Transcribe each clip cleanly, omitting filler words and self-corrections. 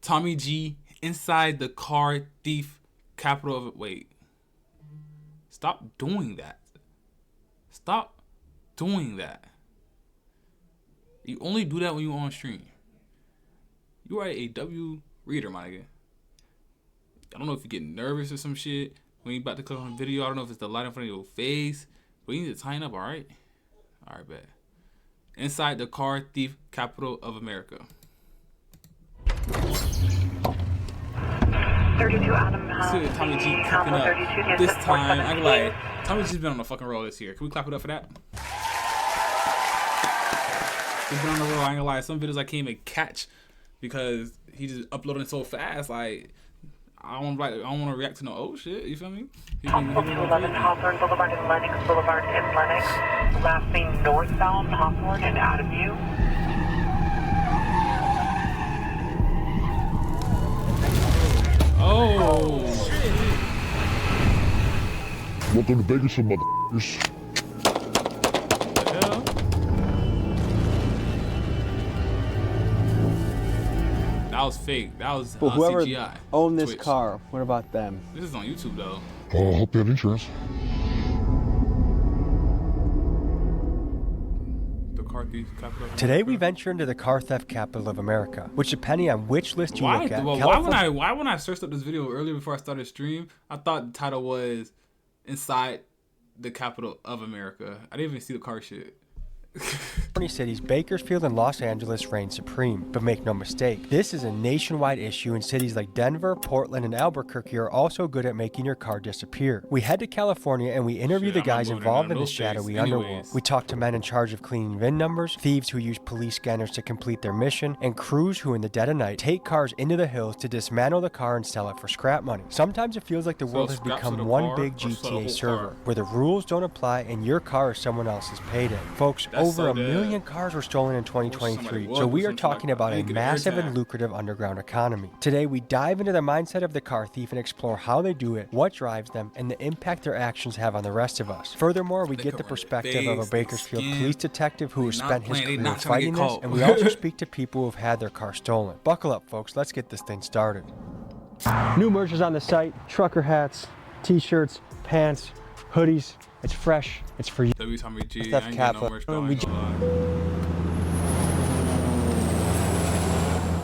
Tommy G inside the car thief capital of... Wait. Stop doing that. Stop doing that. You only do that when you're on stream. You are a W reader, my nigga. I don't know if you get nervous or some shit when you about to click on a video. I don't know if it's the light in front of your face. But you need to tighten up, alright? Alright, bet. Inside the car thief capital of America. 32 Adam. See Tommy G keeping up this time. I ain't like Tommy G's been on the fucking roll this year. Can we clap it up for that? He's been on the roll. I ain't gonna lie. Some videos I can't even catch because he just uploading so fast. Like I don't want to react to no old shit. You feel me? Hawthorne 11 Hawthorne Boulevard and Lennox Boulevard in Lennox. Last thing northbound Hawthorne and out of view. Oh. Welcome to Bakersfield, motherfuckers. What the hell? That was fake. That was But whoever CGI. owned this Twitch. car, what about them? This is on YouTube though. I hope you have insurance. The car thief capital. of Today we America. venture into the car theft capital of America, which depending on which list you look at, Why when I searched up this video earlier before I started stream, I thought the title was inside the capital of America. I didn't even see the car shit. California cities Bakersfield and Los Angeles reign supreme. But make no mistake, this is a nationwide issue, and cities like Denver, Portland, and Albuquerque are also good at making your car disappear. We head to California and we interview Shit, the I'm not guys moving involved none in of the those shadowy states underworld. anyways. We talk to men in charge of cleaning VIN numbers, thieves who use police scanners to complete their mission, and crews who in the dead of night take cars into the hills to dismantle the car and sell it for scrap money. Sometimes it feels like the So world has scraps of become the one car big or sell the GTA whole server, car? where the rules don't apply and your car is someone else's payday. Folks, That's over so a dead. million cars were stolen in 2023, somebody so would we do are something talking like about that. a They get a air massive and tag. lucrative underground economy. Today, we dive into the mindset of the car thief and explore how they do it, what drives them, and the impact their actions have on the rest of us. Furthermore, we They get the cover their perspective of a face, their Bakersfield skin. police detective who has They're not spent his playing, they career not trying to fighting get this, caught. and we also speak to people who have had their car stolen. Buckle up, folks. Let's get this thing started. New merch is on the site. Trucker hats, t-shirts, pants, hoodies. It's fresh. It's for you. W Tommy G. I Theft ain't got no capital. merch though. I We ain't gonna lie.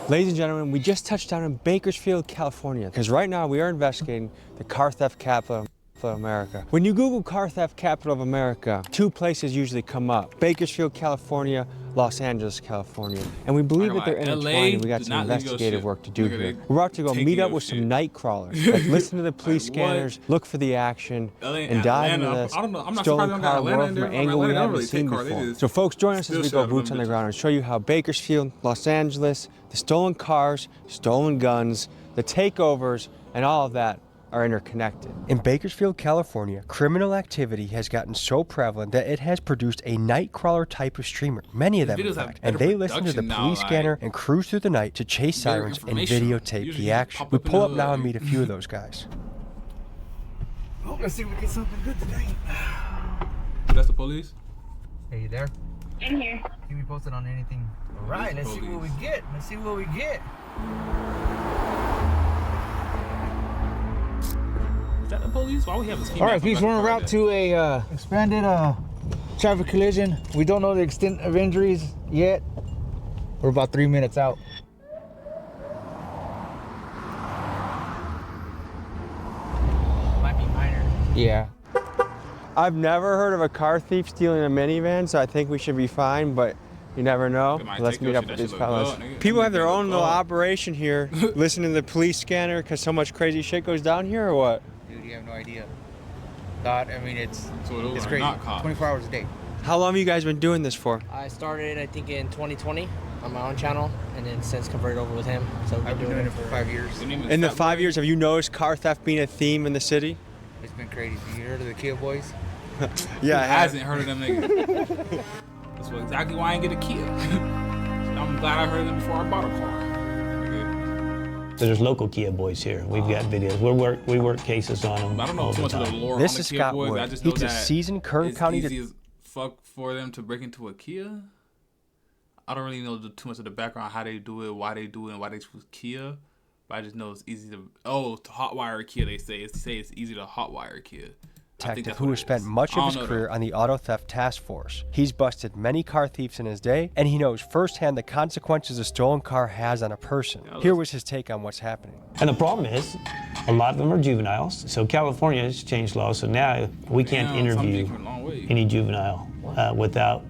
Ladies and gentlemen, we just touched down in Bakersfield, California, because right now we are investigating the car theft capital of America. When you Google car theft capital of America, two places usually come up: Bakersfield, California, Los Angeles, California. And we believe that they're LA intertwined, and we got did some not leave your investigative shit. work to do Nigga, here. they We're about to go taking meet up your with shit. some night crawlers. Like, listen to the police Like, what? scanners, look for the action, LA and dive into Atlanta. this I don't know. I'm not stolen surprised they don't got car Atlanta world in from there. an I mean, angle we Atlanta don't haven't really seen take car, they before. just So folks, join us as steal we shit go out of them boots on the bitches. ground and show you how Bakersfield, Los Angeles, the stolen cars, stolen guns, the takeovers, and all of that are interconnected. In Bakersfield, California, criminal activity has gotten so prevalent that it has produced a nightcrawler type of streamer, many of them in These videos have fact, and better they listen to the production now, police like, scanner and cruise through the night to chase better sirens and information. videotape Usually the just action. pop We up in pull the up now hood. and meet a few of those guys. Oh, let's see if we get something good tonight. That's the police? Hey, you there? In here. Keep me posted on anything. All right, let's see what we get. Let's see what we get. Is that the police? Why we have a ski All map right, on police, the we're en back of route the to a expanded traffic collision. We don't know the extent of injuries yet. We're about 3 minutes out. Might be minor. Yeah. I've never heard of a car thief stealing a minivan, so I think we should be fine, but you never know. It might Let's take meet your up shit. with That these shit look fellas. good, nigga. People That have their shit own look little good. operation here, listening to the police scanner because so much crazy shit goes down here, or what? Dude, you have no idea. Thought, I mean, it's So those are crazy. not cops. 24 hours a day. How long have you guys been doing this for? I started, I think, in 2020 on my own channel, and then since converted over with him. So we've I've been doing it for 5 years. Didn't even In the stop 5 working. years, have you noticed car theft being a theme in the city? It's been crazy. You heard of the Kia Boys? Yeah, I Who have. hasn't heard of them niggas? That's exactly why I ain't get a Kia. I'm glad I heard of them before I bought a car. Nigga. There's local Kia boys here. We've got videos. We work cases on them. I don't know all too the much of the time. lore This on the is Kia Scott Boys. Wood. I just know He's a that seasoned Kern it's County easy as fuck for them to break into a Kia. I don't really know too much of the background, how they do it, why they do it, and why they choose Kia. But I just know it's easy to to hotwire a Kia. They say it's easy to hotwire a Kia. Detective who has spent much of his career on the auto theft task force. He's busted many car thieves in his day, and he knows firsthand the consequences a stolen car has on a person. Here was his take on what's happening. And the problem is, a lot of them are juveniles. So California has changed laws, so now we can't interview any juvenile without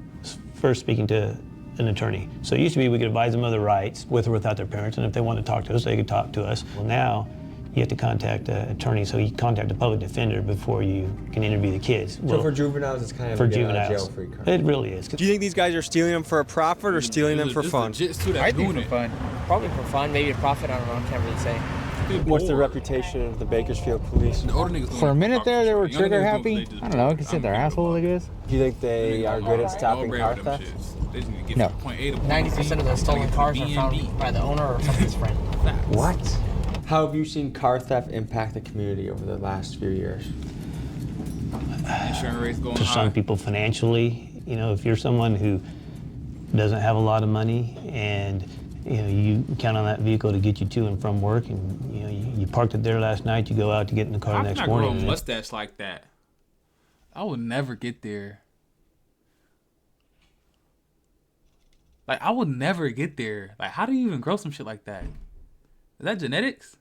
first speaking to an attorney. So it used to be we could advise them of their rights with or without their parents, and if they want to talk to us, they could talk to us. Well, now you have to contact an attorney, so you contact a public defender before you can interview the kids. So for juveniles, it's kind of a jail-free car. It really is. Do you think these guys are stealing them for a profit or stealing them for fun? I think for fun. Probably for fun, maybe a profit. I don't know. I can't really say. What's the reputation of the Bakersfield police? For a minute there, they were trigger happy. I don't know. I can say they're assholes, I guess. Do you think they are good at stopping car theft? No. 90% of the stolen cars are found by the owner or somebody's friend. What? How have you seen car theft impact the community over the last few years? Insurance rates going For high. some people financially, you know, if you're someone who doesn't have a lot of money and you count on that vehicle to get you to and from work, and you parked it there last night, you go out to get in the car the next morning. I'm not growing a mustache like that. I would never get there. Like, I would never get there. Like, how do you even grow some shit like that? Is that genetics?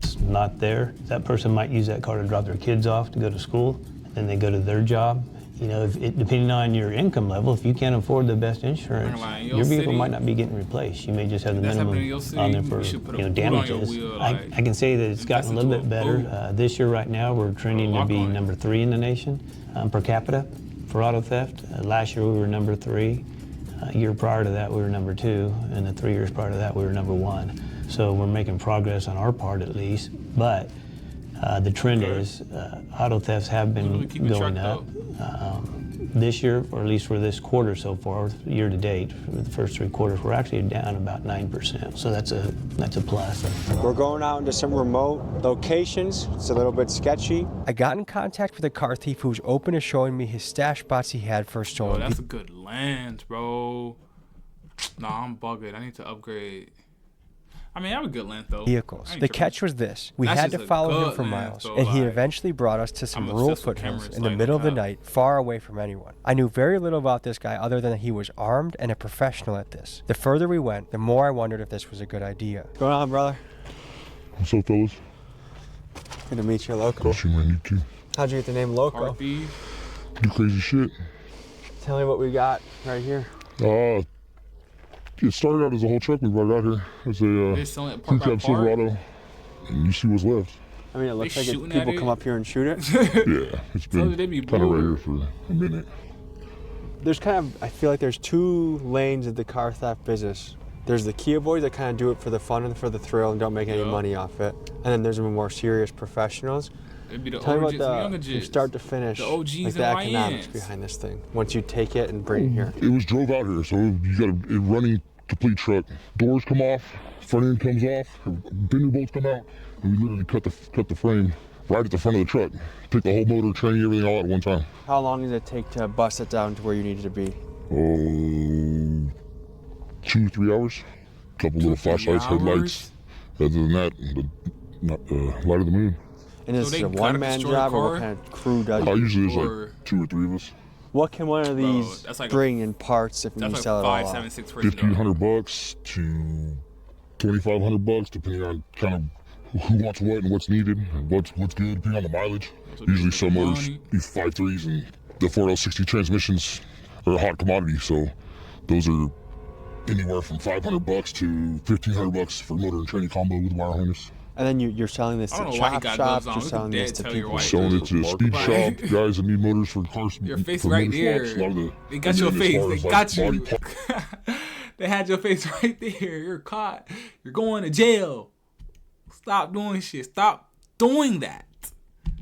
It's not there. That person might use that car to drop their kids off to go to school, and then they go to their job. You know, depending on your income level, if you can't afford the best insurance, your vehicle might not be getting replaced. You may just have the minimum on there for damages. I can say that it's gotten a little bit better. This year, right now, we're trending to be number 3 in the nation per capita for auto theft. Last year, we were number 3. A year prior to that, we were number 2, and the 3 years prior to that, we were number 1. So we're making progress on our part, at least. But the trend is auto thefts have been going up. This year, or at least for this quarter so far, year to date, for the first 3 quarters, we're actually down about 9%. So that's a plus. We're going out into some remote locations. It's a little bit sketchy. I got in contact with a car thief who was open to showing me his stash spots he had for stolen. That's a good lens, bro. Nah, I'm bugging. I need to upgrade. I mean, I have a good lens, though. Vehicles. The catch was this. We had to follow him for miles, and he eventually brought us to some rural foothills in the middle of the night, far away from anyone. I knew very little about this guy other than that he was armed and a professional at this. The further we went, the more I wondered if this was a good idea. What's going on, brother? What's up, fellas? Good to meet you, Loco. Got you, man. You too. How'd you get the name Loco? Do crazy shit. Tell me what we got right here. It started out as a whole truck we brought out here. As a crew cab Silverado. And you see what's left. I mean, it looks like people come up here and shoot it. Yeah, it's been kind of right here for a minute. There's I feel like there's 2 lanes of the car theft business. There's the Kia boys that kind of do it for the fun and for the thrill and don't make any money off it. And then there's the more serious professionals. It'd be the Tell me OGs, about from start to finish, the OGs like the and economics YNs. behind this thing. Once you take it and bring it here. It was drove out here, so you got a running complete truck. Doors come off, front end comes off, bender bolts come out, and we literally cut the frame right at the front of the truck. Take the whole motor, train, everything all at one time. How long does it take to bust it down to where you need it to be? 2-3 hours. Couple little flashlights, headlights. Other than that, the light of the moon. And is it a one-man job or what kind of crew does it? Usually there's like 2 or 3 of us. What can one of these bring in parts if you sell it all out? $1,500 to $2,500, depending on kind of who wants what and what's needed, and what's good, depending on the mileage. Usually some motors, these 5.3s and the 4L60 transmissions are a hot commodity, so those are anywhere from $500 to $1,500 for motor and training combo with wire harness. And then you're selling this to chop shops, you're selling this to people. Selling it to speed shop, guys that need motors for cars. Your face right there. They got your face. They got you. They had your face right there. You're caught. You're going to jail. Stop doing shit. Stop doing that.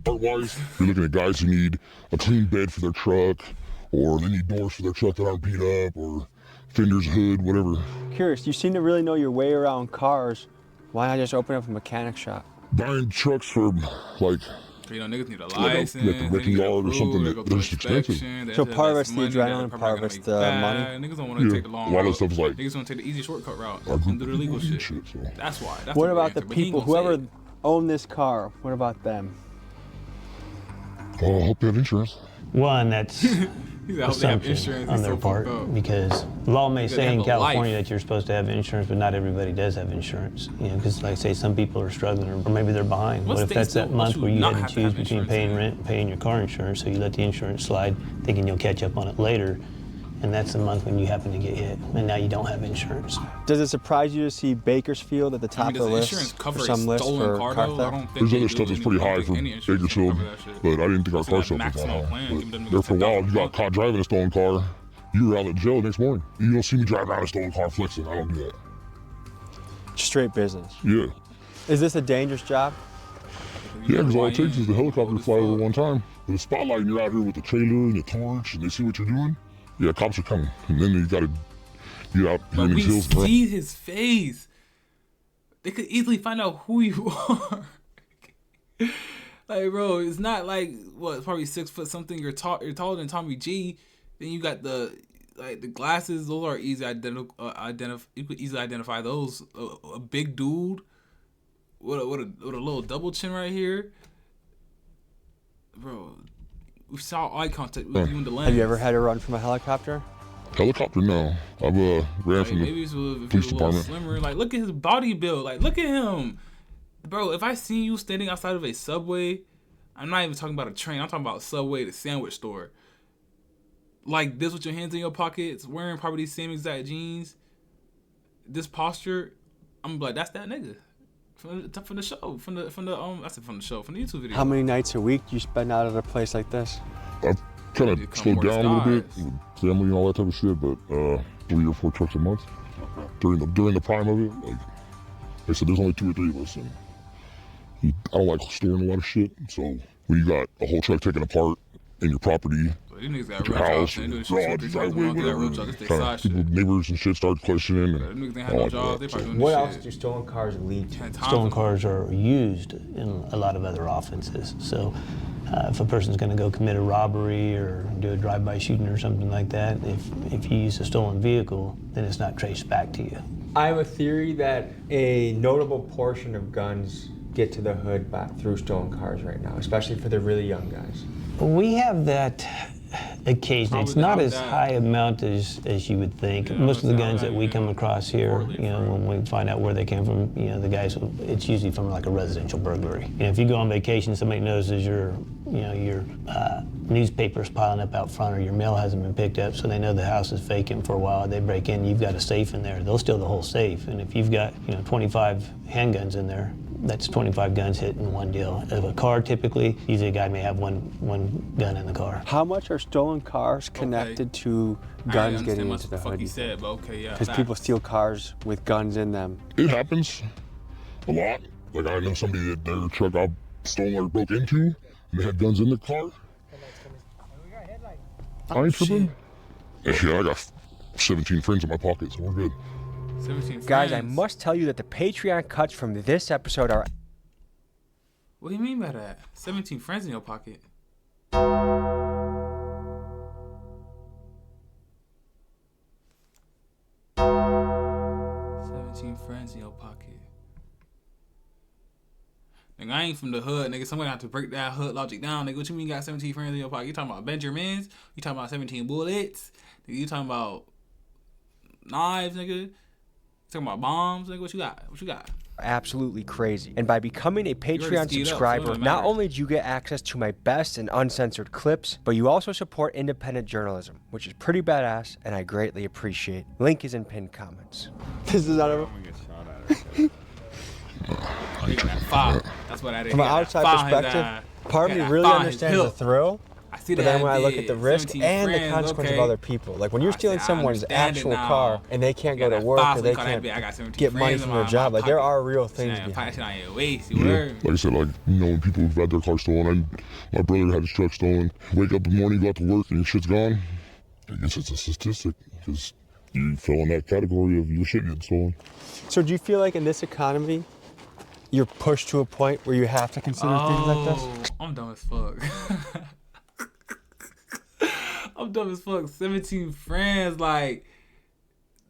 Art-wise, you're looking at guys who need a clean bed for their truck, or they need doors for their truck that aren't beat up, or fenders, hood, whatever. Curious, you seem to really know your way around cars. Why not just open up a mechanic shop? Buying trucks for like You know, niggas need a like license. a wrecking yard or something that's expensive. So part of it's the adrenaline, part of it's the money. Niggas don't want to take the long route. A lot of stuff is like niggas want to take the easy shortcut route and do the legal shit. so. That's why. That's What about the people, whoever own this car? What about them? I hope they have insurance. One, that's assumption on their part, because law may say in California that you're supposed to have insurance, but not everybody does have insurance. You know, because like say some people are struggling, or maybe they're behind. What if that's that month where you had to choose between paying rent and paying your car insurance, so you let the insurance slide, thinking you'll catch up on it later, and that's the month when you happen to get hit, and now you don't have insurance. Does it surprise you to see Bakersfield at the top of the list, or some list for car theft? There's other stuff that's pretty high for Bakersfield, but I didn't think our car stuff was that high. But there for a while, you got caught driving a stolen car, you were out of jail the next morning. You don't see me drive around a stolen car flexing. I don't do that. Straight business. Yeah. Is this a dangerous job? Yeah, because all it takes is the helicopter to fly over one time. With a spotlight, and you're out here with the trailer and the torch, and they see what you're doing. Yeah, cops are coming, and then you gotta get out here in these hills. We see his face. They could easily find out who you are. Like, bro, it's not like what, probably 6 foot something. You're taller than Tommy G. Then you got the glasses. Those are easy You could easily identify those. A big dude with a little double chin right here, bro. We saw eye contact with you in the lens. Have you ever had to run from a helicopter? Helicopter, no. I've ran from the police department. Slimmer. Like, look at his body build. Like, look at him, bro. If I seen you standing outside of a Subway, I'm not even talking about a train. I'm talking about a Subway, the sandwich store. Like this with your hands in your pockets, wearing probably these same exact jeans. This posture, I'm like, that's that nigga. From the show, from the YouTube video. How many nights a week do you spend out at a place like this? I've kind of slowed down a little bit with family and all that type of shit, but 3 or 4 trucks a month during the prime of it. Like I said, there's only 2 or 3 of us, and I don't like storing a lot of shit. So when you got a whole truck taken apart in your property, your house, your garage, driveway, whatever, people, neighbors and shit start questioning. And what else do stolen cars lead to? Stolen cars are used in a lot of other offenses. So if a person's going to go commit a robbery or do a drive-by shooting or something like that, if you use a stolen vehicle, then it's not traced back to you. I have a theory that a notable portion of guns get to the hood through stolen cars right now, especially for the really young guys. We have that occasionally. It's not as high amount as you would think. Yeah, most of the guns that we come across here, when we find out where they came from, the guys, it's usually from like a residential burglary. If you go on vacation, somebody notices your newspaper's piling up out front, or your mail hasn't been picked up, so they know the house is vacant for a while. They break in, you've got a safe in there. They'll steal the whole safe, and if you've got 25 handguns in there, that's 25 guns hit in one deal. Of a car, typically, usually a guy may have one gun in the car. How much are stolen cars connected to guns getting into the hood? Because people steal cars with guns in them. It happens a lot. Like I know somebody that their truck got stolen or broke into, and they had guns in the car. I ain't tripping. Yeah, I got 17 friends in my pocket, so we're good. Guys, I must tell you that the Patreon cuts from this episode are... What do you mean by that? 17 friends in your pocket? 17 friends in your pocket. Nigga, I ain't from the hood, nigga. Somebody have to break that hood logic down, nigga. What you mean you got 17 friends in your pocket? You talking about Benjamins? You talking about 17 bullets? Nigga, you talking about knives, nigga? Talking about bombs, nigga. What you got? Absolutely crazy. And by becoming a Patreon subscriber, not only do you get access to my best and uncensored clips, but you also support independent journalism, which is pretty badass, and I greatly appreciate. Link is in pinned comments. This is not a... That's what I did. From an outside perspective, part of me really understands the thrill. But then when I look at the risk and the consequence of other people, like when you're stealing someone's actual car and they can't go to work or they can't get money from their job, like there are real things behind it. Yeah. Like I said, when people who've had their car stolen, my brother had his truck stolen. Wake up in the morning, go out to work, and your shit's gone. I guess it's a statistic because you fell in that category of your shit getting stolen. So do you feel like in this economy, you're pushed to a point where you have to consider things like this? I'm dumb as fuck. I'm dumb as fuck. 17 friends, like,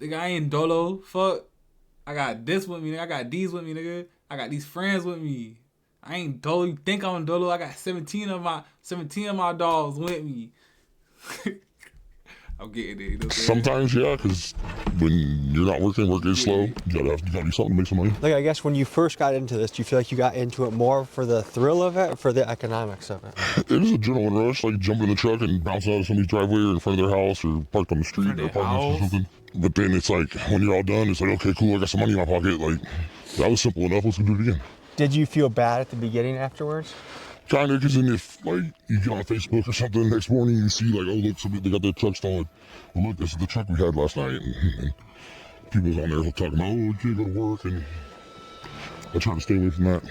nigga, I ain't dolo. Fuck. I got this with me, nigga. I got these with me, nigga. I got these friends with me. I ain't dolo. You think I'm dolo? I got 17 of my dogs with me. I'm getting it. You know Sometimes, yeah, because when you're not working, work is slow. You gotta do something to make some money. Like, I guess when you first got into this, do you feel like you got into it more for the thrill of it or for the economics of it? It is a adrenaline rush, like jumping in the truck and bouncing out of somebody's driveway or in front of their house or parked on the street or apartments or something. But then it's like, when you're all done, it's like, okay, cool, I got some money in my pocket. Like, that was simple enough, let's go do it again. Did you feel bad at the beginning afterwards? Kind of, because then if, like, you get on Facebook or something the next morning, you see, like, oh, look, somebody, they got their truck stolen. Well, look, this is the truck we had last night. And people's on there talking about, oh, you can't go to work. And I try to stay away from that,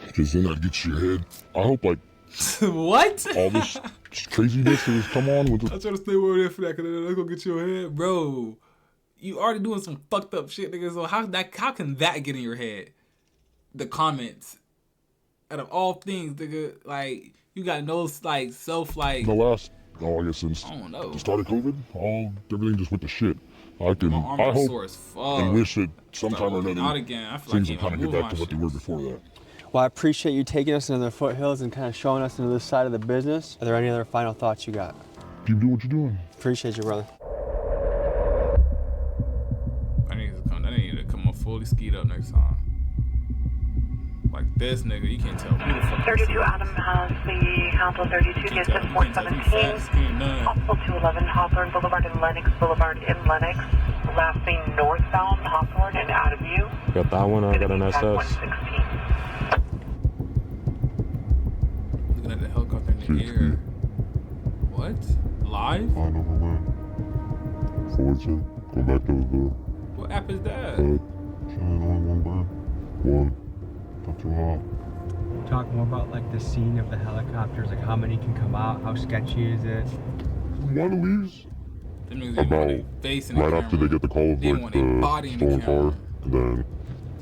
because then that gets your head. I hope, like, what? all this craziness that has come on with I try to stay away from that, because that's going to get your head. Bro, you already doing some fucked up shit, nigga. So how can that get in your head? The comments. Out of all things, nigga, like, you got no, like, self, like... The last, I guess since I don't know. the start of COVID, everything just went to shit. I hope and wish that sometime or another things will kind of get back to what they were before that. Well, I appreciate you taking us into the foothills and kind of showing us into this side of the business. Are there any other final thoughts you got? Keep doing what you're doing. Appreciate you, brother. I need to come up fully skied up next time. Like this nigga, you can't tell who the fuck 32 Adam has the Council 32 gets at 417. Hospital 211 Hawthorne Boulevard and Lennox Boulevard in Lennox. Last seen northbound Hawthorne and out of view. Got that one, I got an SS. 116. Looking at the helicopter in the air. What? Live? Flying over land. Forward to go back to the... What app is that? Showing only one bird. One. Not too hot. Talk more about like the scene of the helicopters, like how many can come out, how sketchy is it? One leaves about right after they get the call of like the stolen car, and then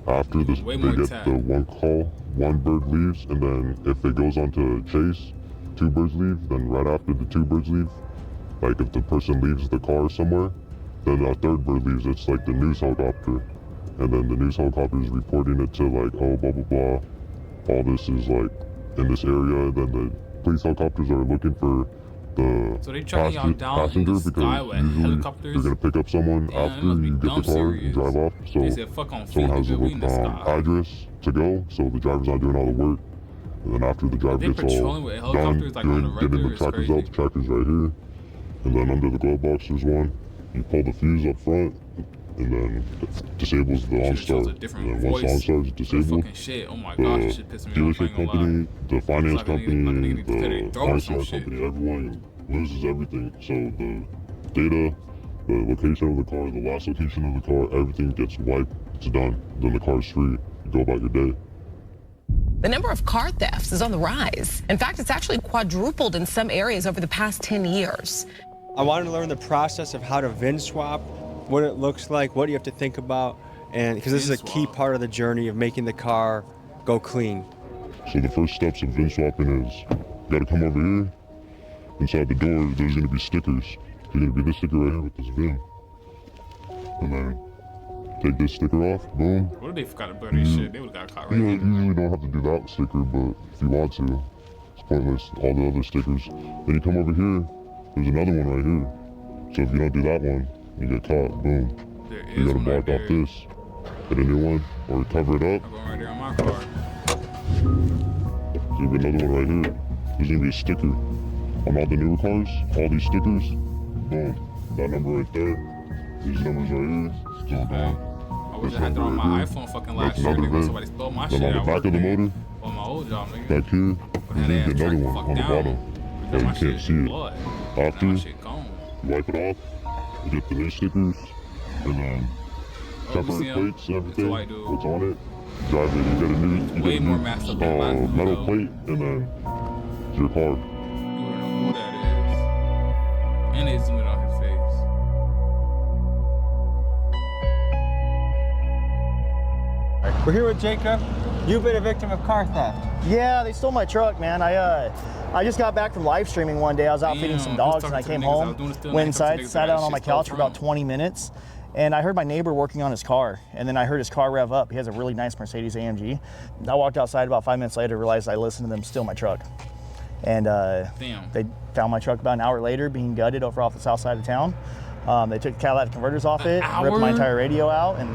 after this they get the one call, one bird leaves, and then if it goes on to chase, two birds leave, then right after the two birds leave, like if the person leaves the car somewhere, then a third bird leaves. It's like the news helicopter. And then the news helicopter is reporting it to like, oh, blah, blah, blah. All this is like in this area. Then the police helicopters are looking for the passenger because usually they're going to pick up someone after you get the car and drive off. So someone has a address to go, so the driver's not doing all the work. And then after the driver gets all done, getting the trackers out, the tracker's right here. And then under the glove box there's one. You pull the fuse up front. And then it disables the OnStar. And then once the OnStar is disabled, the dealership company, the finance company, the OnStar company, everyone loses everything. So the data, the location of the car, the last location of the car, everything gets wiped. It's done. Then the car's free. You go about your day. The number of car thefts is on the rise. In fact, it's actually quadrupled in some areas over the past 10 years. I wanted to learn the process of how to VIN swap, what it looks like, what do you have to think about, and because this is a key part of the journey of making the car go clean. So the first steps of VIN swapping is you gotta come over here. Inside the door, there's gonna be stickers. There's gonna be this sticker right here with this VIN. And then take this sticker off, boom. What if they forgot to burn this shit? They would've got caught right here. You usually don't have to do that sticker, but if you want to, it's pointless. All the other stickers. Then you come over here, there's another one right here. So if you don't do that one, you get caught, boom. You gotta block off this, get a new one, or cover it up. I'm going right there on my car. There's another one right here. There's gonna be a sticker. On all the newer cars, all these stickers, boom. That number right there. These numbers right here, it's all gone. I wish I had that on my iPhone fucking last year, nigga. Somebody stole my shit. Then on the back of the motor, on my old job, nigga. back here, there's gonna be another one on the bottom. That you can't see it. After, you wipe it off. You get the new stickers, and then temporary plates and everything, what's on it, drive it, you get a new metal plate, and then it's your car. You wouldn't know who that is. And they zoom it on his face. We're here with Jacob. You've been a victim of car theft. Yeah, they stole my truck, man. I just got back from live streaming one day. I was out feeding some dogs, and I came home, went inside, sat down on my couch for about 20 minutes, and I heard my neighbor working on his car, and then I heard his car rev up. He has a really nice Mercedes AMG. I walked outside about 5 minutes later, realized I listened to them steal my truck. And they found my truck about an hour later being gutted over off the south side of town. They took the catalytic converters off it, ripped my entire radio out, and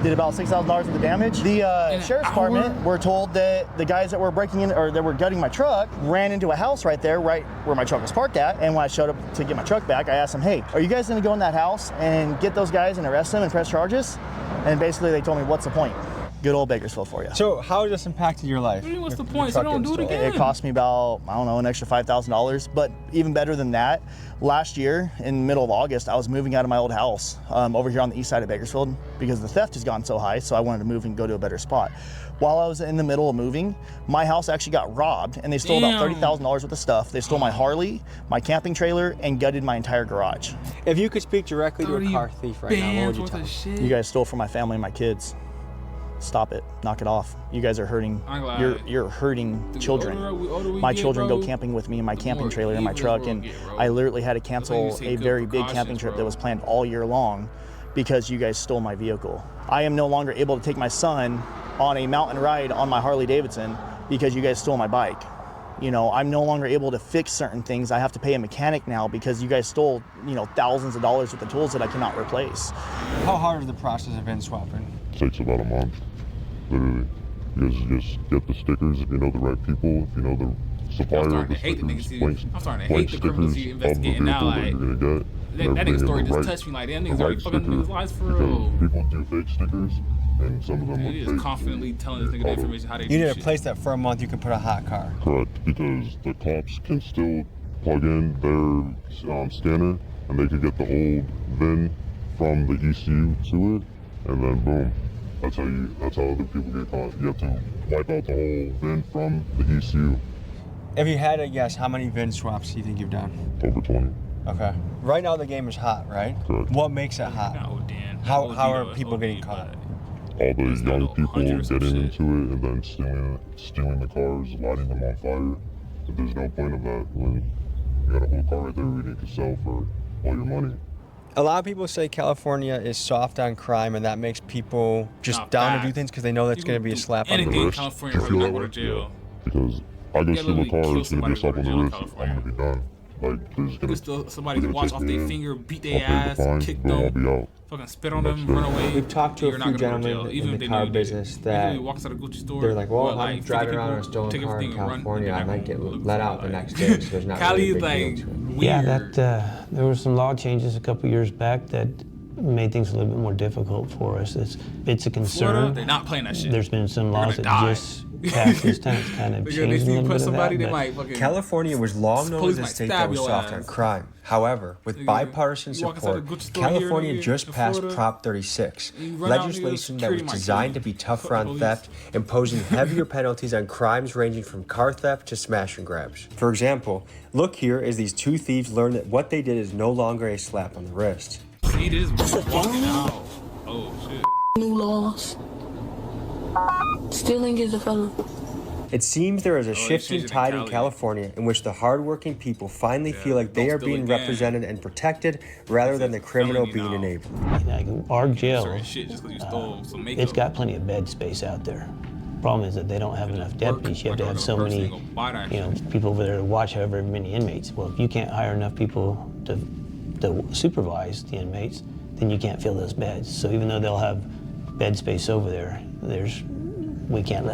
did about $6,000 worth of damage. The sheriff's department were told that the guys that were breaking in, or that were gutting my truck, ran into a house right there, right where my truck was parked at. And when I showed up to get my truck back, I asked them, hey, are you guys gonna go in that house and get those guys and arrest them and press charges? And basically they told me, what's the point? Good old Bakersfield for you. So how has this impacted your life? What's the point? So don't do it again. It cost me about, I don't know, an extra $5,000. But even better than that, last year in the middle of August, I was moving out of my old house over here on the east side of Bakersfield because the theft has gone so high, so I wanted to move and go to a better spot. While I was in the middle of moving, my house actually got robbed, and they stole about $30,000 worth of stuff. They stole my Harley, my camping trailer, and gutted my entire garage. If you could speak directly to a car thief right now, what would you tell them? You guys stole from my family and my kids. Stop it. Knock it off. You guys are hurting. You're hurting children. My children go camping with me in my camping trailer in my truck, and I literally had to cancel a very big camping trip that was planned all year long because you guys stole my vehicle. I am no longer able to take my son on a mountain ride on my Harley Davidson because you guys stole my bike. You know, I'm no longer able to fix certain things. I have to pay a mechanic now because you guys stole, thousands of dollars worth of tools that I cannot replace. How hard is the process of VIN swapping? It takes about a month, literally. You guys just get the stickers if you know the right people, if you know the supplier of the stickers, blank stickers of the vehicle that you're gonna get. That nigga story just touched me like that. Niggas already fucking niggas' lives for real. People do fake stickers, and some of them he is confidently telling this nigga the information how they do shit. You need a place that for a month you can put a hot car. Correct, because the cops can still plug in their scanner, and they can get the old VIN from the ECU to it, and then boom. That's how other people get caught. You have to wipe out the whole VIN from the ECU. If you had to guess, how many VIN swaps do you think you've done? Over 20. Okay. Right now the game is hot, right? Correct. What makes it hot? How are people getting caught? All the young people getting into it and then stealing the cars, lighting them on fire. But there's no point of that when you got a whole car right there we need to sell for all your money. A lot of people say California is soft on crime, and that makes people just down to do things because they know that's going to be a slap on the wrist. Do you feel that way? Yeah. Because I go steal a car, it's going to be a slap on the wrist. I'm going to be done. Like, there's going to somebody can watch off their finger, beat their ass, kick them, fucking spit on them, run away. We've talked to a few gentlemen in the car business that they're like, well, I'm driving around in a stolen car in California, I might get let out the next day, so there's not really a big deal to it. Yeah, there were some law changes a couple years back that made things a little bit more difficult for us. It's a concern. Florida, they're not playing that shit. There's been some laws that just passed this time. It's kind of changed a little bit of that. California was long known as a state that was soft on crime. However, with bipartisan support, California just passed Prop 36, legislation that was designed to be tougher on theft, imposing heavier penalties on crimes ranging from car theft to smash and grabs. For example, look here as these two thieves learn that what they did is no longer a slap on the wrist. See, this is walking out. Oh, shit. New laws. Stealing is a felony. It seems there is a shifting tide in California in which the hardworking people finally feel like they are being represented and protected rather than the criminal being enabled. Our jail, it's got plenty of bed space out there. Problem is that they don't have enough deputies. You have to have so many, people over there to watch however many inmates. Well, if you can't hire enough people to supervise the inmates, then you can't fill those beds. So even though they'll have bed space over there, we can't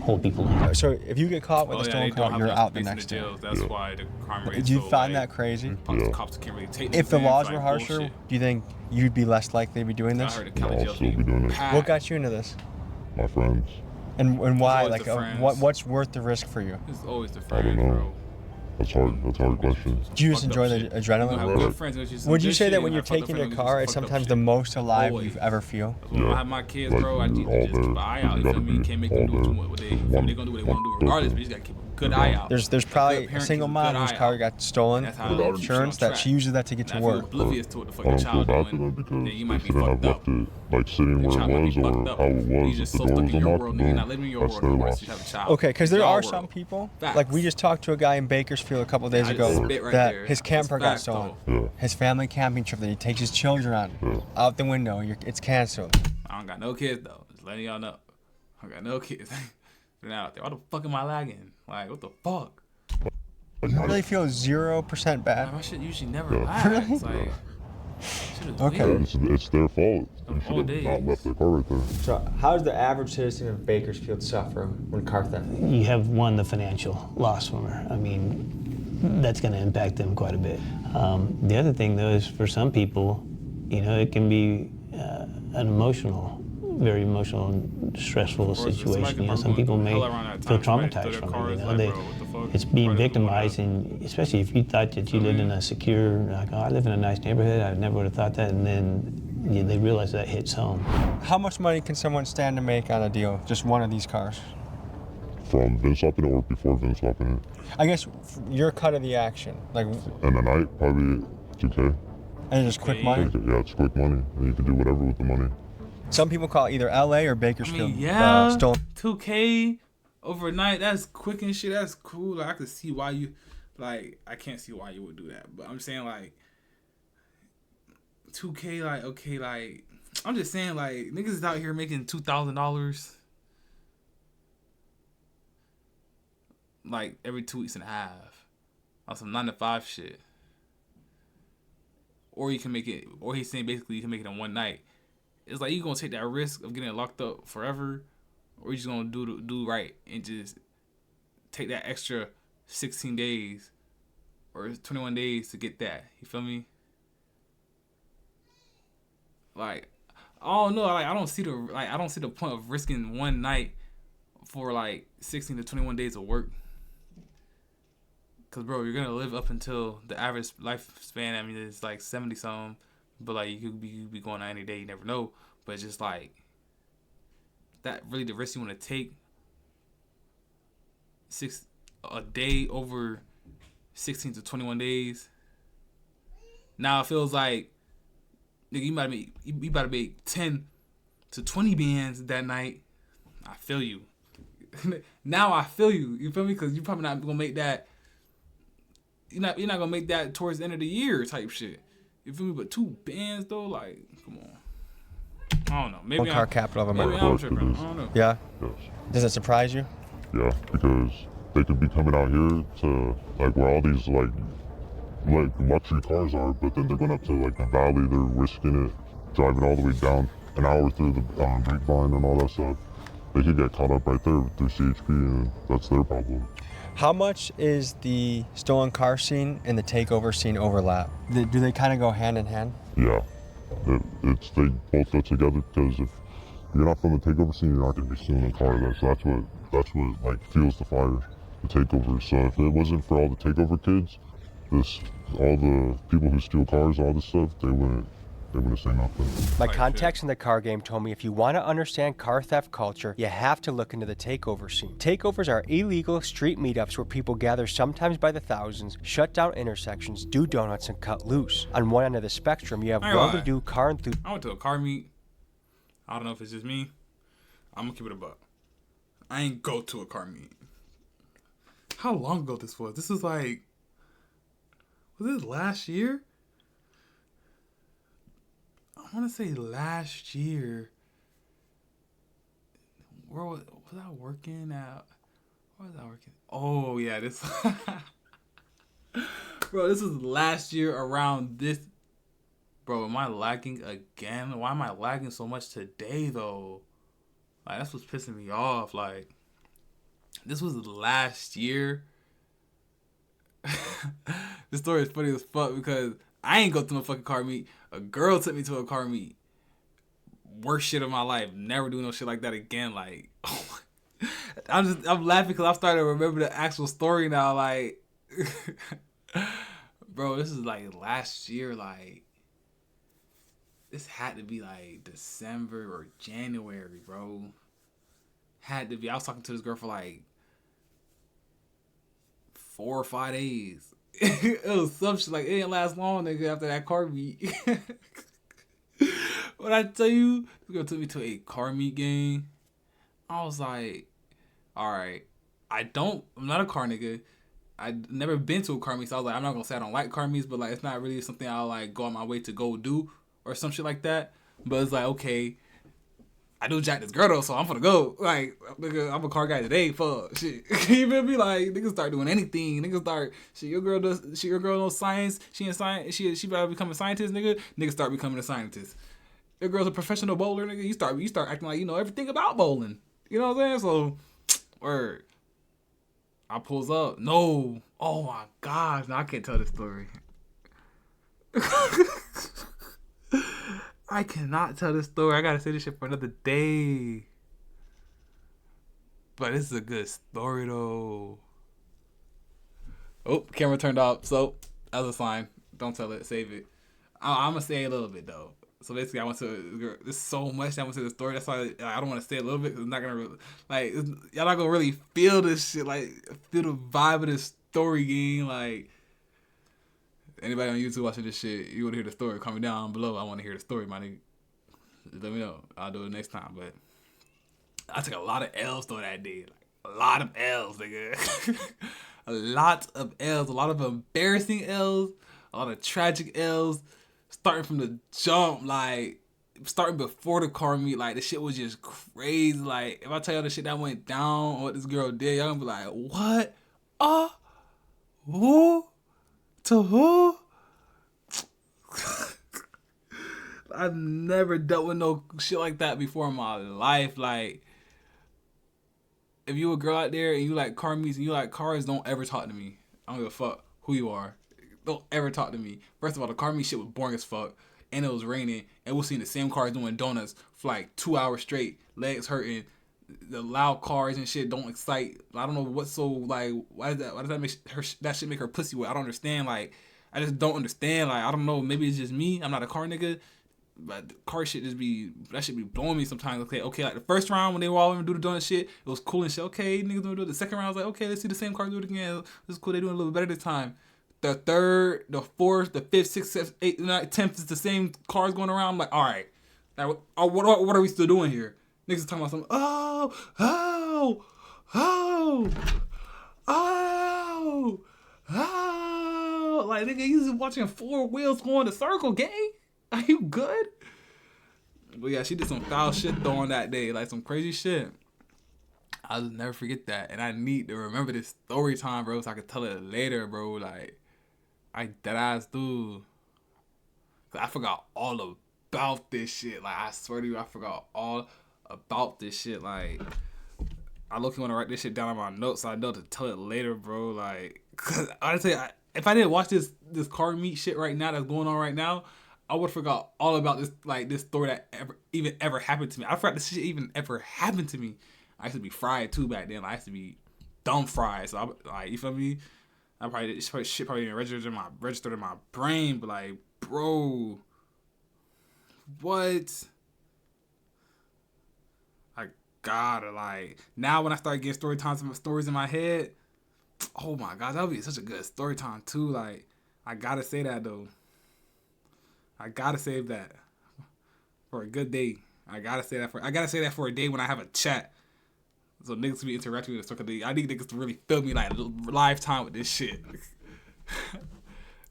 hold people in. So if you get caught with a stolen car, you're out the next day. That's why the crime rate. Do you find that crazy? The cops can't really take if the laws were harsher, do you think you'd be less likely to be doing this? I'll still be doing it. What got you into this? My friends. And why? Like, what's worth the risk for you? It's always the friends, I don't know. That's hard. That's a hard question. Do you just enjoy the adrenaline? Would you say that when you're taking your car, it's sometimes the most alive you've ever feel? I have my kids, bro. I need to just buy out. You feel me? Can't make them do what they're gonna do what they want to do regardless. But you just gotta keep them good eye out. There's probably a single mom whose car got stolen without insurance that she uses that to get to work. Oblivious to what the fuck your child doing, then you might be They shouldn't fucked have up. left it like sitting where it was or how it was. If the door was unlocked, you're not living in your that's world their anymore, loss. so you have a child. Okay, because there Y'all are world. some people, Facts. like we just talked to a guy in Bakersfield a couple of days I ago just spit right that there. his That's camper got facts, stolen. though. His family camping trip that he takes his children on, out the window, it's canceled. I don't got no kids though. Just letting y'all know. I don't got no kids. Been out there. Why the fuck am I lagging? Like, what the fuck? You really feel 0% bad? My shit usually never lags. Like, shit is Okay. weird. It's their fault. They All should have days. not left their car right there. So, how does the average citizen of Bakersfield suffer when car theft? You have the financial loss from her. I mean, that's going to impact them quite a bit. The other thing, though, is for some people, it can be an very emotional and stressful situation. Some people may feel traumatized from it. It's being victimized, and especially if you thought that you lived in a secure, like, oh, I live in a nice neighborhood, I never would have thought that, and then they realize that hits home. How much money can someone stand to make on a deal, just one of these cars? From Vince swapping it or before Vince swapping it? I guess your cut of the action, like. In the night, probably 2K. And just quick money? Yeah, it's quick money. And you can do whatever with the money. Some people call it either LA or Bakersfield. Stolen. 2K overnight, that's quick and shit. That's cool. Like, I could see why you, like, I can't see why you would do that. But I'm saying, like, 2K, like, okay, like, I'm just saying, like, niggas is out here making $2,000, like, every 2 weeks and a half on some 9-to-5 shit. Or you can make it, or he's saying basically you can make it in one night. It's like, you gonna take that risk of getting locked up forever, or you just gonna do right and just take that extra 16 days or 21 days to get that. You feel me? Like, I don't know. Like, I don't see the point of risking one night for like 16 to 21 days of work. Cause bro, you're gonna live up until the average lifespan. I mean, it's like 70 something, but like you could be going on any day. You never know. But it's just like that really the risk you want to take. A day over 16 to 21 days. Now it feels like, nigga, you about to make 10 to 20 bands that night. I feel you. Now I feel you. You feel me? Cause you're probably not gonna make that. You're not gonna make that towards the end of the year type shit. You feel me? But 2 bands though, like, come on. I don't know. Maybe One car capital of America. Maybe I'm tripping. I don't know. Yeah. Yes. Does it surprise you? Yeah, because they could be coming out here to like where all these like luxury cars are, but then they're going up to like the valley. They're risking it, driving all the way down an hour through the grapevine and all that stuff. They could get caught up right there through CHP, and that's their problem. How much is the stolen car scene and the takeover scene overlap? Do they kind of go hand in hand? Yeah, they both go together, because if you're not from the takeover scene, you're not going to be stealing a car. That's what like fuels the fire, the takeover. So if it wasn't for all the takeover kids, all the people who steal cars, all this stuff, they wouldn't say nothing. My contacts in the car game told me if you want to understand car theft culture, you have to look into the takeover scene. Takeovers are illegal street meetups where people gather sometimes by the thousands, shut down intersections, do donuts, and cut loose. On one end of the spectrum, you have well-to-do car enthusiasts. I went to a car meet. I don't know if it's just me. I'm gonna keep it a buck. I ain't go to a car meet. How long ago this was? This was like, was this last year? I want to say last year. Where was I working at? Where was I working? Oh yeah, this. Bro, this was last year around this. Bro, am I lagging again? Why am I lagging so much today though? Like, that's what's pissing me off. Like, this was last year. This story is funny as fuck because I ain't go to no fucking car meet. A girl took me to a car meet. Worst shit of my life. Never do no shit like that again. Like, oh my. I'm laughing because I'm starting to remember the actual story now. Like, bro, this is like last year. Like, this had to be like December or January, bro. Had to be. I was talking to this girl for like 4 or 5 days. It was some shit like it didn't last long, nigga. After that car meet, when I tell you, this girl took me to a car meet game. I was like, all right, I'm not a car nigga. I'd never been to a car meet, so I was like, I'm not gonna say I don't like car meets, but like it's not really something I'll like go on my way to go do or some shit like that. But it's like, okay, I do jack this girl though, so I'm gonna go. Like, nigga, I'm a car guy today. Fuck shit. You feel me? Like, niggas start doing anything. Niggas start shit. Your girl knows science. She in science. She about to become a scientist, nigga. Niggas start becoming a scientist. Your girl's a professional bowler, nigga. You start acting like you know everything about bowling. You know what I'm saying? So, word. I pulls up. No. Oh my gosh. No, I can't tell this story. I cannot tell this story. I gotta say this shit for another day. But this is a good story though. Oh, camera turned off. So, that's a sign. Don't tell it. Save it. I'm gonna say a little bit though. So basically, I went to. There's so much that I went to the story. That's why I don't want to say a little bit because it's not gonna really, like y'all not gonna really feel this shit. Like feel the vibe of this story game. Like anybody on YouTube watching this shit, you want to hear the story? Comment down below. I want to hear the story, my nigga. Let me know. I'll do it next time. But I took a lot of L's though that day. Like a lot of L's, nigga. A lot of L's. A lot of embarrassing L's. A lot of tragic L's. Starting from the jump, like starting before the car meet, like the shit was just crazy. Like if I tell y'all the shit that went down or what this girl did, y'all gonna be like, what? Who? To who? I've never dealt with no shit like that before in my life. Like if you a girl out there and you like car meets and you like cars, don't ever talk to me. I don't give a fuck who you are. Don't ever talk to me. First of all, the car meet shit was boring as fuck. And it was raining. And we're seeing the same cars doing donuts for like 2 hours straight. Legs hurting. The loud cars and shit don't excite. I don't know what's so like. Why does that make that shit make her pussy wet? I don't understand. Like I just don't understand. Like I don't know. Maybe it's just me. I'm not a car nigga. But the car shit that shit be blowing me sometimes. Okay. Like the first round when they were all gonna do the donut shit, it was cool and shit. Okay, niggas gonna do it. The second round I was like, okay, let's see the same car do it again. This is cool. They doing a little better this time. The third, the fourth, the fifth, sixth, seventh, eighth, ninth, 10th is the same cars going around. I'm like, all right, now what are we still doing here? Niggas talking about something. Oh, like nigga, you just watching 4 wheels go in the circle, gang. Are you good? But yeah, she did some foul shit though on that day, like some crazy shit. I'll just never forget that, and I need to remember this story time, bro, so I can tell it later, bro. Like. I deadass do. I forgot all about this shit. Like I swear to you, I forgot all about this shit. Like I look want to write this shit down on my notes so I know to tell it later, bro. Like, cause honestly, if I didn't watch this car meet shit right now that's going on right now, I would forgot all about this story that ever happened to me. I forgot this shit even ever happened to me. I used to be fried too back then. Like, I used to be dumb fried. So you feel me? Shit probably didn't register in my brain, but like, bro, what? I gotta like now when I start getting stories in my head, oh my gosh, that would be such a good story time too. Like, I gotta say that though. I gotta save that for a good day. I gotta say that for a day when I have a chat. So niggas be interacting with this because I need niggas to really feel me like live time with this shit.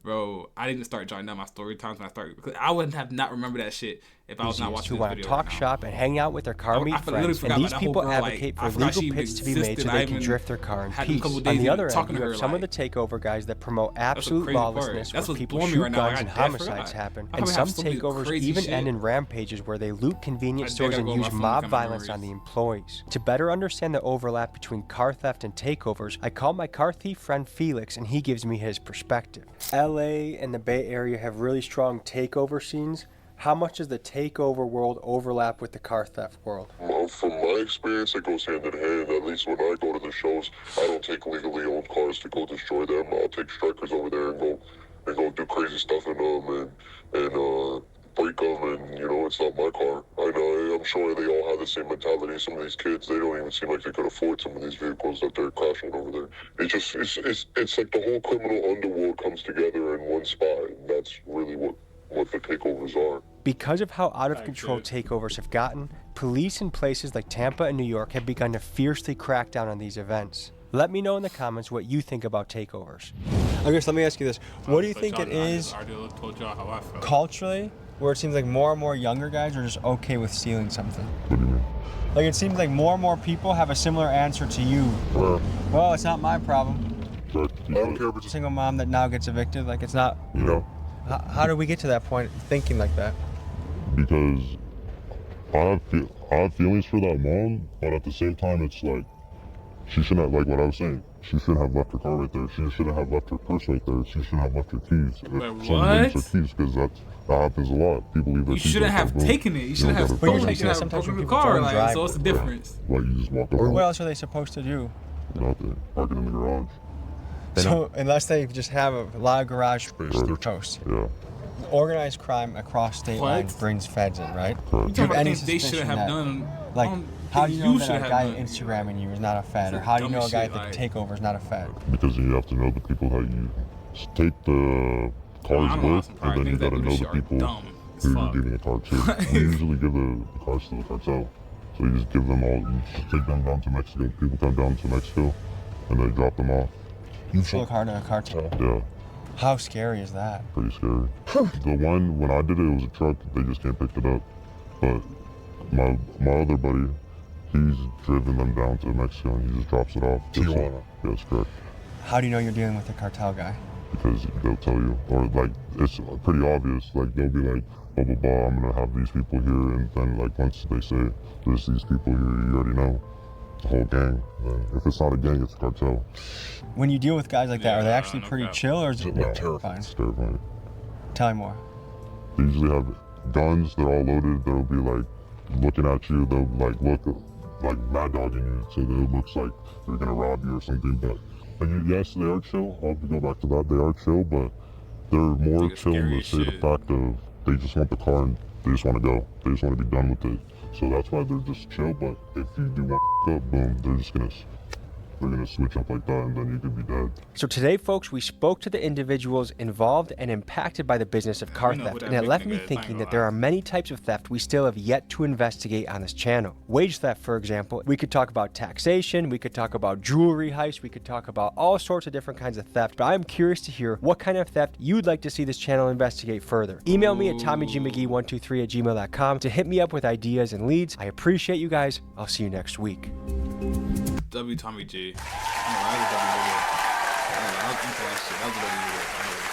Bro, I didn't start jotting down my story times when I started because I wouldn't have not remembered that shit if I was not watching this video. Who want to talk shop and hang out with their car meet friends, and these people advocate for legal pits to be made so they can drift their car in peace. On the other end, you have some of the takeover guys that promote absolute lawlessness where people shoot guns and homicides happen, and some takeovers even end in rampages where they loot convenience stores and use mob violence on the employees. To better understand the overlap between car theft and takeovers, I call my car thief friend Felix, and he gives me his perspective. LA and the Bay Area have really strong takeover scenes. How much does the takeover world overlap with the car theft world? From my experience, it goes hand in hand. At least when I go to the shows, I don't take legally owned cars to go destroy them. I'll take strikers over there and go do crazy stuff in them and break them, and you know, it's not my car. I'm sure they all have the same mentality. Some of these kids, they don't even seem like they could afford some of these vehicles that they're crashing over there. It's like the whole criminal underworld comes together in one spot, and that's really what the takeovers are. Because of how out of control takeovers have gotten, police in places like Tampa and New York have begun to fiercely crack down on these events. Let me know in the comments what you think about takeovers. I guess let me ask you this. What do you think it is culturally where it seems like more and more younger guys are just okay with stealing something? What do you mean? Like it seems like more and more people have a similar answer to you. Well, it's not my problem. I don't care if it's a single mom that now gets evicted, like it's not, you know. How do we get to that point thinking like that? Because I have feelings for that mom, but at the same time, it's like, she shouldn't have, like what I was saying, she shouldn't have left her car right there. She shouldn't have left her purse right there. She shouldn't have left her keys. What? Keys, because that happens a lot. People leave their keys. You shouldn't have taken it. You shouldn't have stolen it. You should have broken the car. Like, so what's the difference? Like, you just walk up. What else are they supposed to do? Nothing. Park it in the garage. So unless they just have a lot of garage space, they're toast. Yeah. Organized crime across state lines brings feds in, right? You talking about things they should have done? Like, how do you know that a guy Instagramming you is not a fed? Or how do you know a guy at the takeover is not a fed? Because you have to know the people that you take the cars with, and then you gotta know the people who you're giving the car to. We usually give the cars to the cartel. So you just give them all, you just take them down to Mexico. People come down to Mexico, and they drop them off. You took a car to a cartel? Yeah. How scary is that? Pretty scary. The one, when I did it was a truck, they just can't pick it up. But my other buddy, he's driven them down to Mexico and he just drops it off. Tijuana. Yes, correct. How do you know you're dealing with a cartel guy? Because they'll tell you, or like, it's pretty obvious. Like, they'll be like, blah, blah, blah, I'm gonna have these people here, and then like once they say, there's these people here, you already know. The whole gang. If it's not a gang, it's a cartel. When you deal with guys like that, are they actually pretty chill, or is it terrifying? It's terrifying. Tell me more. They usually have guns, they're all loaded, they'll be like looking at you, they'll like look like mad dogging you, so that it looks like they're gonna rob you or something. But yes, they are chill. I'll go back to that. They are chill, but they're more chill in the state of fact of they just want the car and they just want to go. They just want to be done with it. So that's why they're just chill, but if you do want up, boom, they're gonna switch up like that, and then you could be dead. So today, folks, we spoke to the individuals involved and impacted by the business of car theft, and it left me thinking that there are many types of theft we still have yet to investigate on this channel. Wage theft, for example. We could talk about taxation, we could talk about jewelry heist, we could talk about all sorts of different kinds of theft, but I'm curious to hear what kind of theft you'd like to see this channel investigate further. Email me at TommyGMcGee123@gmail.com to hit me up with ideas and leads. I appreciate you guys. I'll see you next week. W Tommy G. I don't know, that was a W video. I was into that shit. That was a W video.